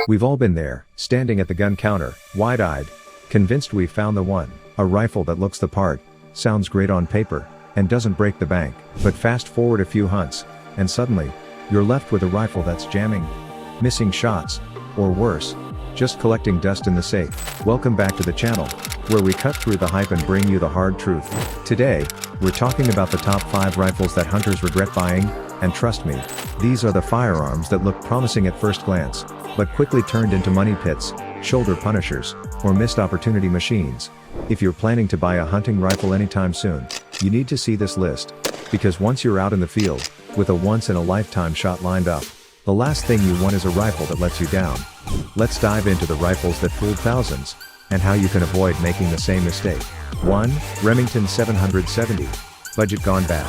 We've all been there, standing at the gun counter, wide-eyed, convinced we've found the one. A rifle that looks the part, sounds great on paper, and doesn't break the bank. But fast forward a few hunts, and suddenly, you're left with a rifle that's jamming, missing shots, or worse, just collecting dust in the safe. Welcome back to the channel, where we cut through the hype and bring you the hard truth. Today, we're talking about the top 5 rifles that hunters regret buying, and trust me, these are the firearms that look promising at first glance, but quickly turned into money pits, shoulder punishers, or missed opportunity machines. If you're planning to buy a hunting rifle anytime soon, you need to see this list, because once you're out in the field, with a once-in-a-lifetime shot lined up, the last thing you want is a rifle that lets you down. Let's dive into the rifles that fooled thousands, and how you can avoid making the same mistake. 1. Remington 770. Budget gone bad.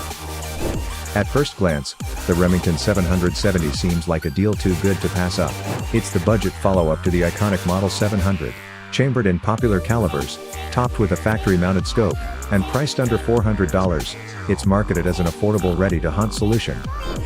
At first glance, the Remington 770 seems like a deal too good to pass up. It's the budget follow-up to the iconic Model 700, chambered in popular calibers, topped with a factory-mounted scope, and priced under $400. It's marketed as an affordable ready-to-hunt solution.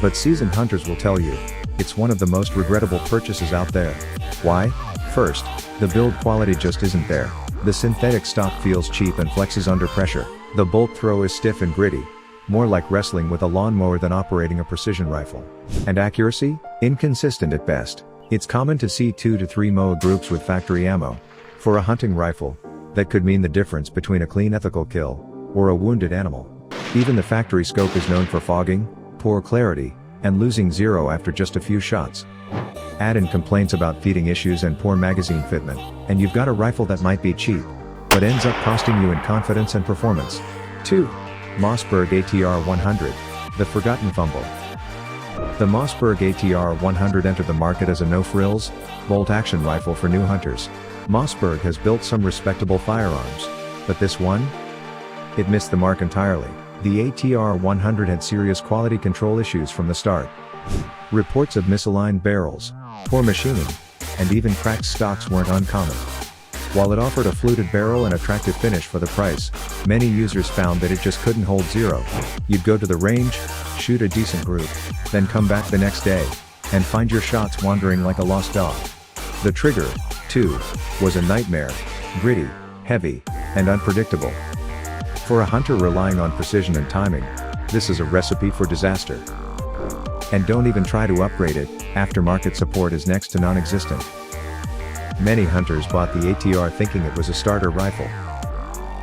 But seasoned hunters will tell you, it's one of the most regrettable purchases out there. Why? First, the build quality just isn't there. The synthetic stock feels cheap and flexes under pressure. The bolt throw is stiff and gritty, more like wrestling with a lawnmower than operating a precision rifle. And accuracy? Inconsistent at best. It's common to see 2 to 3 MOA groups with factory ammo. For a hunting rifle, that could mean the difference between a clean ethical kill, or a wounded animal. Even the factory scope is known for fogging, poor clarity, and losing zero after just a few shots. Add in complaints about feeding issues and poor magazine fitment, and you've got a rifle that might be cheap, but ends up costing you in confidence and performance. 2. Mossberg ATR 100, the forgotten fumble. The Mossberg ATR 100 entered the market as a no-frills, bolt-action rifle for new hunters. Mossberg has built some respectable firearms, but this one? It missed the mark entirely. The ATR 100 had serious quality control issues from the start. Reports of misaligned barrels, poor machining, and even cracked stocks weren't uncommon. While it offered a fluted barrel and attractive finish for the price, many users found that it just couldn't hold zero. You'd go to the range, shoot a decent group, then come back the next day, and find your shots wandering like a lost dog. The trigger, too, was a nightmare, gritty, heavy, and unpredictable. For a hunter relying on precision and timing, this is a recipe for disaster. And don't even try to upgrade it, aftermarket support is next to non-existent. Many hunters bought the ATR thinking it was a starter rifle.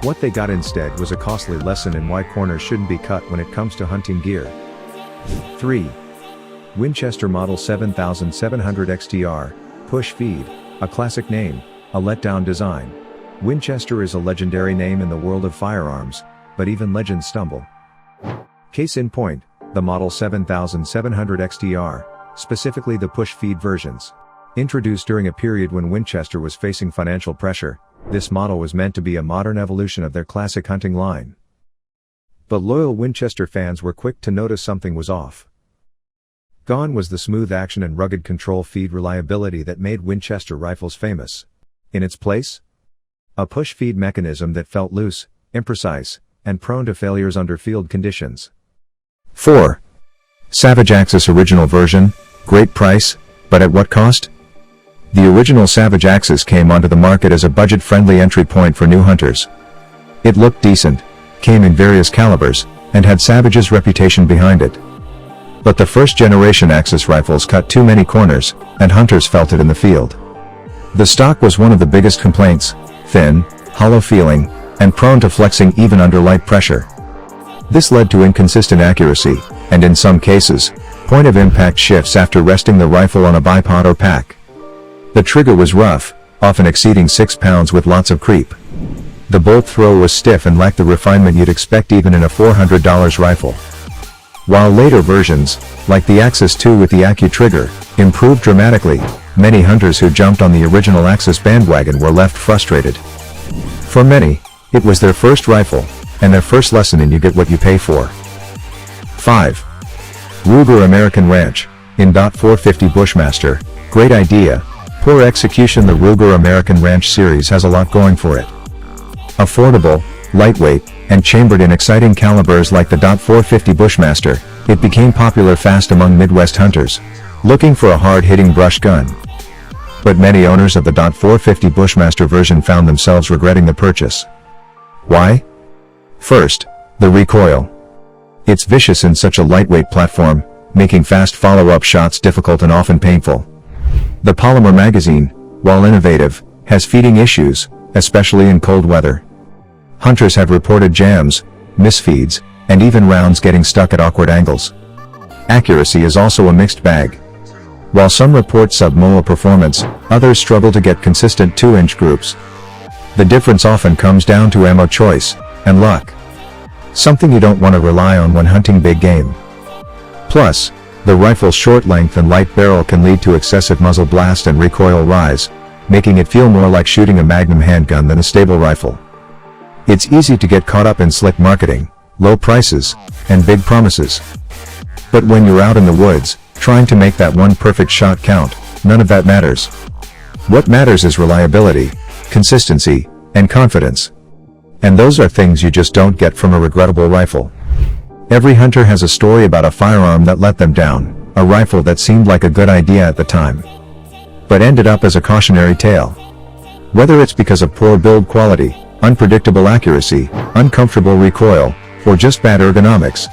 What they got instead was a costly lesson in why corners shouldn't be cut when it comes to hunting gear. 3. Winchester Model 7700 XTR, Push Feed, a classic name, a letdown design. Winchester is a legendary name in the world of firearms, but even legends stumble. Case in point, the Model 7700 XTR, specifically the push feed versions. Introduced during a period when Winchester was facing financial pressure, this model was meant to be a modern evolution of their classic hunting line. But loyal Winchester fans were quick to notice something was off. Gone was the smooth action and rugged control feed reliability that made Winchester rifles famous. In its place, a push feed mechanism that felt loose, imprecise, and prone to failures under field conditions. 4. Savage Axis Original Version, great price, but at what cost? The original Savage Axis came onto the market as a budget-friendly entry point for new hunters. It looked decent, came in various calibers, and had Savage's reputation behind it. But the first-generation Axis rifles cut too many corners, and hunters felt it in the field. The stock was one of the biggest complaints, thin, hollow feeling, and prone to flexing even under light pressure. This led to inconsistent accuracy, and in some cases, point of impact shifts after resting the rifle on a bipod or pack. The trigger was rough, often exceeding 6 pounds with lots of creep. The bolt throw was stiff and lacked the refinement you'd expect even in a $400 rifle. While later versions, like the Axis II with the AccuTrigger, improved dramatically, many hunters who jumped on the original Axis bandwagon were left frustrated. For many, it was their first rifle, and their first lesson in you get what you pay for. 5. Ruger American Ranch, in .450 Bushmaster, great idea, poor execution. The Ruger American Ranch series has a lot going for it. Affordable, lightweight, and chambered in exciting calibers like the .450 Bushmaster, it became popular fast among Midwest hunters, looking for a hard-hitting brush gun. But many owners of the .450 Bushmaster version found themselves regretting the purchase. Why? First, the recoil. It's vicious in such a lightweight platform, making fast follow-up shots difficult and often painful. The polymer magazine, while innovative, has feeding issues, especially in cold weather. Hunters have reported jams, misfeeds, and even rounds getting stuck at awkward angles. Accuracy is also a mixed bag. While some report sub-MOA performance, others struggle to get consistent 2-inch groups. The difference often comes down to ammo choice and luck. Something you don't want to rely on when hunting big game. Plus, the rifle's short length and light barrel can lead to excessive muzzle blast and recoil rise, making it feel more like shooting a Magnum handgun than a stable rifle. It's easy to get caught up in slick marketing, low prices, and big promises. But when you're out in the woods, trying to make that one perfect shot count, none of that matters. What matters is reliability, consistency, and confidence. And those are things you just don't get from a regrettable rifle. Every hunter has a story about a firearm that let them down, a rifle that seemed like a good idea at the time, but ended up as a cautionary tale. Whether it's because of poor build quality, unpredictable accuracy, uncomfortable recoil, or just bad ergonomics,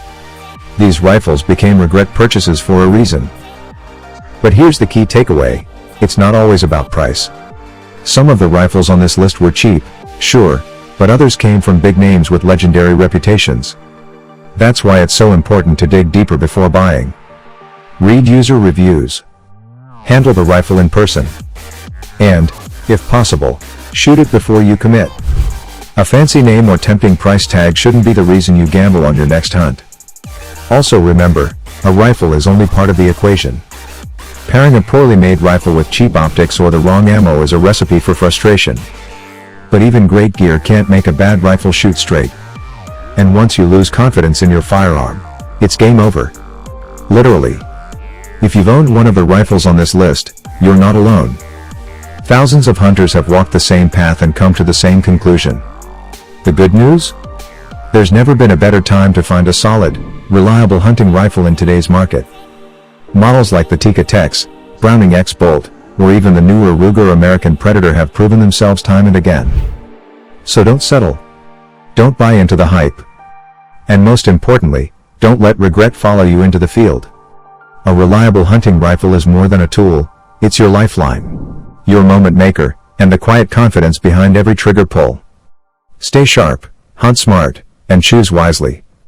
these rifles became regret purchases for a reason. But here's the key takeaway: it's not always about price. Some of the rifles on this list were cheap, sure, but others came from big names with legendary reputations. That's why it's so important to dig deeper before buying. Read user reviews. Handle the rifle in person. And, if possible, shoot it before you commit. A fancy name or tempting price tag shouldn't be the reason you gamble on your next hunt. Also remember, a rifle is only part of the equation. Pairing a poorly made rifle with cheap optics or the wrong ammo is a recipe for frustration. But even great gear can't make a bad rifle shoot straight. And once you lose confidence in your firearm, it's game over. Literally. If you've owned one of the rifles on this list, you're not alone. Thousands of hunters have walked the same path and come to the same conclusion. The good news? There's never been a better time to find a solid, reliable hunting rifle in today's market. Models like the Tikka Tex, Browning X Bolt, or even the newer Ruger American Predator have proven themselves time and again. So don't settle. Don't buy into the hype. And most importantly, don't let regret follow you into the field. A reliable hunting rifle is more than a tool, it's your lifeline, your moment maker, and the quiet confidence behind every trigger pull. Stay sharp, hunt smart, and choose wisely.